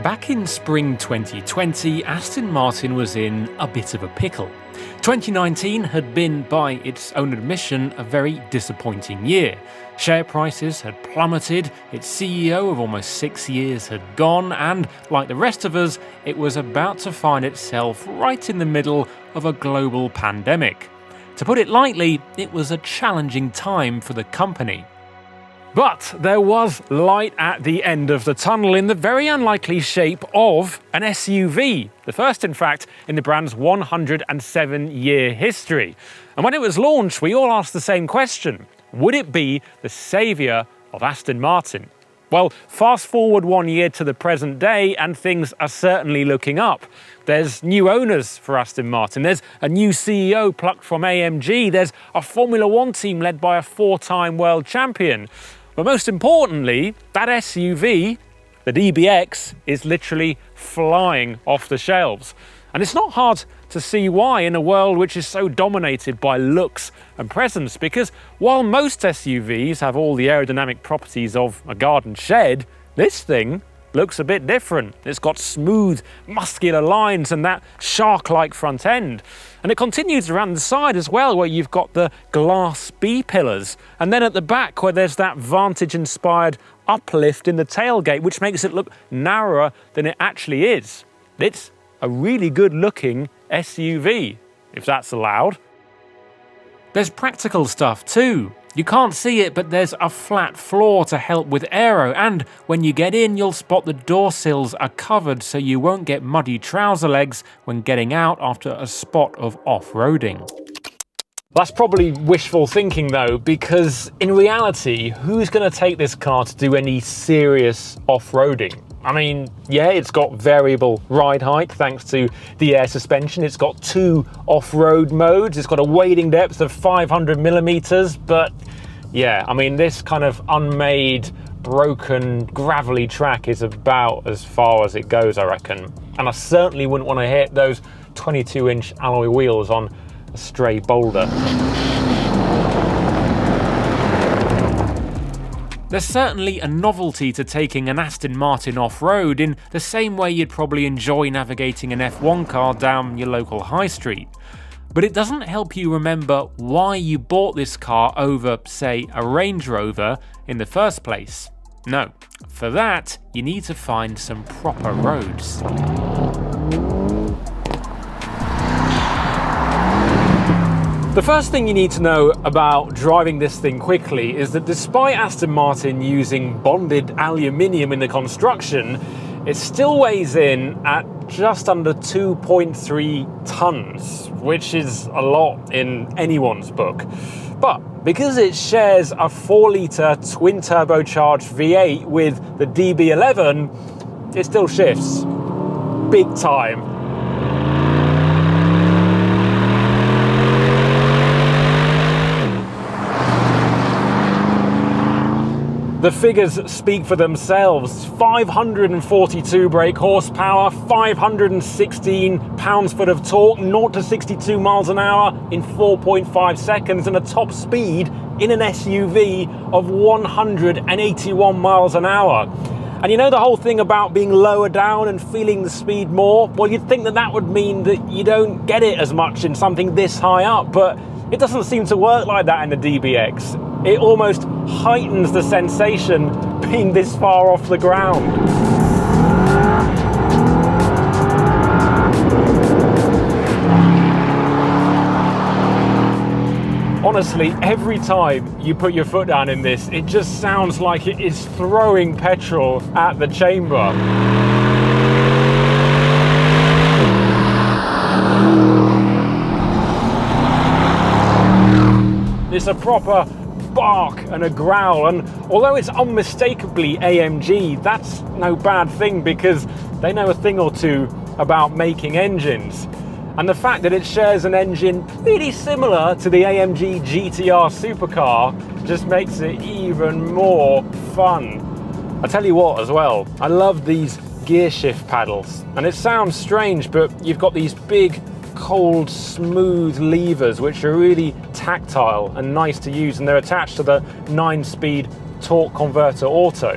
Back in spring 2020, Aston Martin was in a bit of a pickle. 2019 had been, by its own admission, a very disappointing year. Share prices had plummeted, its CEO of almost 6 years had gone, and, like the rest of us, it was about to find itself right in the middle of a global pandemic. To put it lightly, it was a challenging time for the company. But there was light at the end of the tunnel in the very unlikely shape of an SUV. The first, in fact, in the brand's 107-year history. And when it was launched, we all asked the same question. Would it be the saviour of Aston Martin? Well, fast forward 1 year to the present day and things are certainly looking up. There's new owners for Aston Martin, there's a new CEO plucked from AMG, there's a Formula One team led by a 4-time world champion. But most importantly, that SUV, the DBX, is literally flying off the shelves. And it's not hard to see why in a world which is so dominated by looks and presence, because while most SUVs have all the aerodynamic properties of a garden shed, this thing looks a bit different. It's got smooth, muscular lines and that shark-like front end. And it continues around the side as well, where you've got the glass B-pillars. And then at the back, where there's that Vantage-inspired uplift in the tailgate, which makes it look narrower than it actually is. It's a really good-looking SUV, if that's allowed. There's practical stuff too. You can't see it, but there's a flat floor to help with aero, and when you get in, you'll spot the door sills are covered so you won't get muddy trouser legs when getting out after a spot of off-roading. That's probably wishful thinking though, because in reality, who's going to take this car to do any serious off-roading? I mean, yeah, it's got variable ride height thanks to the air suspension. It's got 2 off-road modes. It's got a wading depth of 500 millimeters. But yeah, I mean, this kind of unmade, broken, gravelly track is about as far as it goes, I reckon. And I certainly wouldn't want to hit those 22-inch alloy wheels on a stray boulder. There's certainly a novelty to taking an Aston Martin off-road in the same way you'd probably enjoy navigating an F1 car down your local high street. But it doesn't help you remember why you bought this car over, say, a Range Rover in the first place. No, for that, you need to find some proper roads. The first thing you need to know about driving this thing quickly is that despite Aston Martin using bonded aluminium in the construction, it still weighs in at just under 2.3 tons, which is a lot in anyone's book. But because it shares a 4-litre twin-turbocharged V8 with the DB11, it still shifts. Big time. The figures speak for themselves. 542 brake horsepower, 516 pounds-foot of torque, 0 to 62 miles an hour in 4.5 seconds, and a top speed in an SUV of 181 miles an hour. And you know the whole thing about being lower down and feeling the speed more? Well, you'd think that that would mean that you don't get it as much in something this high up, but it doesn't seem to work like that in the DBX. It almost heightens the sensation being this far off the ground. Honestly, every time you put your foot down in this, it just sounds like it is throwing petrol at the chamber. It's a proper bark and a growl, and although it's unmistakably AMG, that's no bad thing because they know a thing or two about making engines. And the fact that it shares an engine pretty similar to the AMG GTR supercar just makes it even more fun. I tell you what as well, I love these gear shift paddles, and it sounds strange, but you've got these big cold, smooth levers which are really tactile and nice to use, and they're attached to the 9-speed torque converter auto.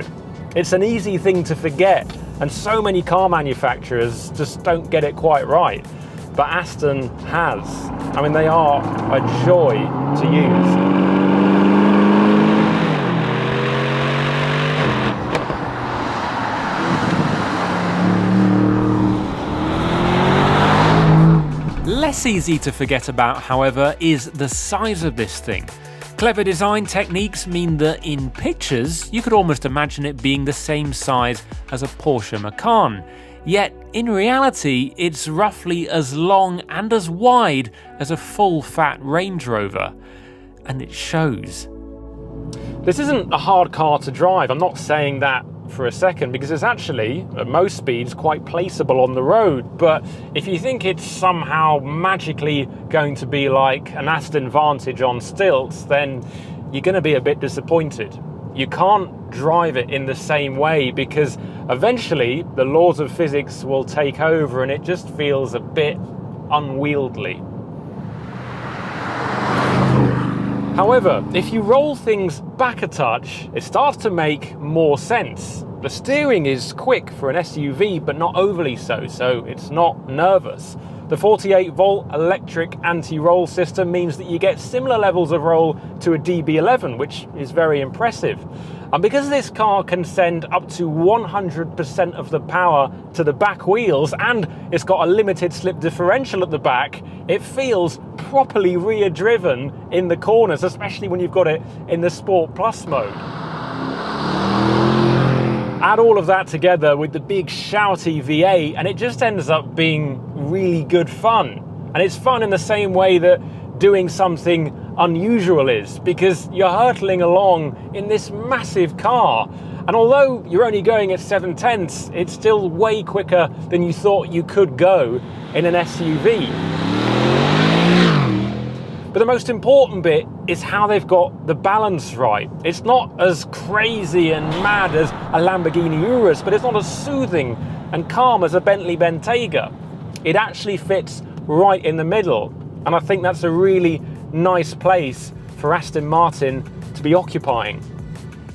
It's an easy thing to forget and so many car manufacturers just don't get it quite right. But Aston has. I mean, they are a joy to use. Less easy to forget about, however, is the size of this thing. Clever design techniques mean that in pictures, you could almost imagine it being the same size as a Porsche Macan. Yet, in reality, it's roughly as long and as wide as a full-fat Range Rover. And it shows. This isn't a hard car to drive, I'm not saying that for a second, because it's actually, at most speeds, quite placeable on the road. But if you think it's somehow magically going to be like an Aston Vantage on stilts, then you're going to be a bit disappointed. You can't drive it in the same way because eventually the laws of physics will take over and it just feels a bit unwieldy. However, if you roll things back a touch, it starts to make more sense. The steering is quick for an SUV, but not overly so it's not nervous. The 48-volt electric anti-roll system means that you get similar levels of roll to a DB11, which is very impressive. And because this car can send up to 100% of the power to the back wheels, and it's got a limited slip differential at the back, it feels properly rear-driven in the corners, especially when you've got it in the Sport Plus mode. Add all of that together with the big shouty V8 and it just ends up being really good fun. And it's fun in the same way that doing something unusual is, because you're hurtling along in this massive car. And although you're only going at 7/10, it's still way quicker than you thought you could go in an SUV. But the most important bit is how they've got the balance right. It's not as crazy and mad as a Lamborghini Urus, but it's not as soothing and calm as a Bentley Bentayga. It actually fits right in the middle, and I think that's a really nice place for Aston Martin to be occupying.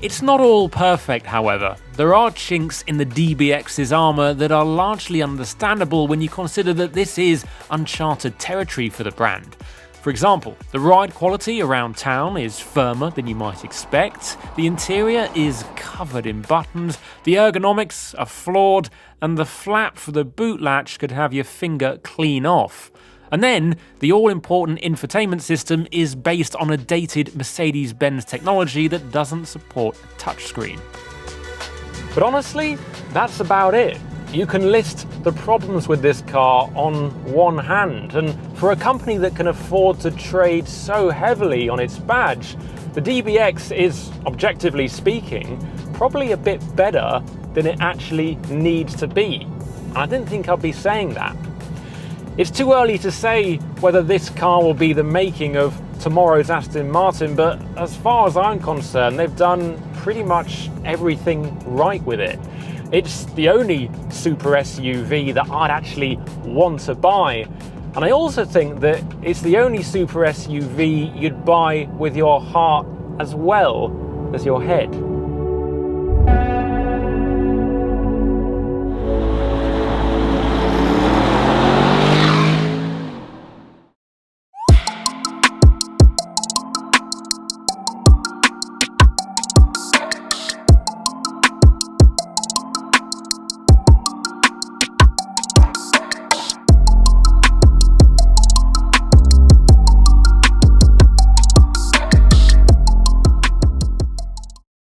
It's not all perfect, however. There are chinks in the DBX's armour that are largely understandable when you consider that this is uncharted territory for the brand. For example, the ride quality around town is firmer than you might expect, the interior is covered in buttons, the ergonomics are flawed, and the flap for the boot latch could have your finger clean off. And then, the all-important infotainment system is based on a dated Mercedes-Benz technology that doesn't support a touchscreen. But honestly, that's about it. You can list the problems with this car on one hand, and for a company that can afford to trade so heavily on its badge, the DBX is, objectively speaking, probably a bit better than it actually needs to be. And I didn't think I'd be saying that. It's too early to say whether this car will be the making of tomorrow's Aston Martin, but as far as I'm concerned, they've done pretty much everything right with it. It's the only super SUV that I'd actually want to buy. And I also think that it's the only super SUV you'd buy with your heart as well as your head.